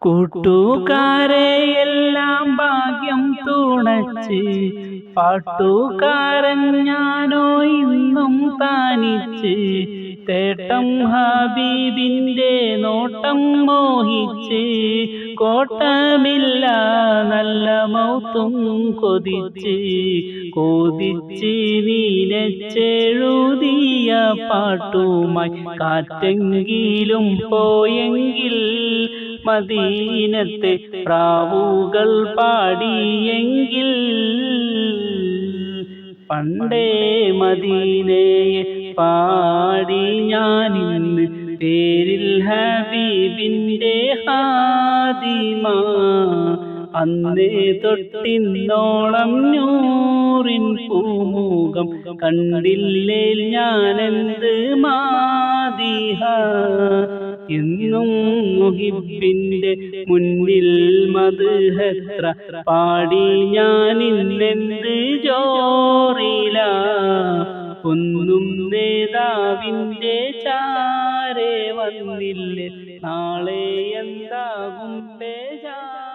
കൂട്ടുകാരെയെല്ലാം ഭാഗ്യം തുണച്ച് പാട്ടുകാരൻ ഞാനോ ഇന്നും താനിച്ച് തേട്ടം ഹബീബിന്റെ നോട്ടം മോഹിച്ച് കോട്ടമില്ല നല്ല മൗത്തും കൊതിച്ച് നീനച്ചെഴുതിയ പാട്ടുമായി കാറ്റെങ്കിലും പോയെങ്കിൽ മദീനത്തെ പ്രാവുകൾ പാടിയെങ്കിൽ പണ്ടേ മദീനയെ പാടി ഞാനിന്ന് പേരിൽ ഹബീബിന്റെ ഹാദിമ അന്നേ തൊട്ടിന്നോളം നൂറിൻ പൂമുഖം കണ്ടില്ലേ ഞാനെന്ത് മാദിഹ എന്നും മുഹിബിന്റെ മുന്നിൽ മദ്ഹത്ര പാടി ഞാനിന്നെന്ത് ജോറില ഒന്നും നേതാവിന്റെ ചാരെ വന്നില്ലേ നാളെ എന്താകും ബേജാർ.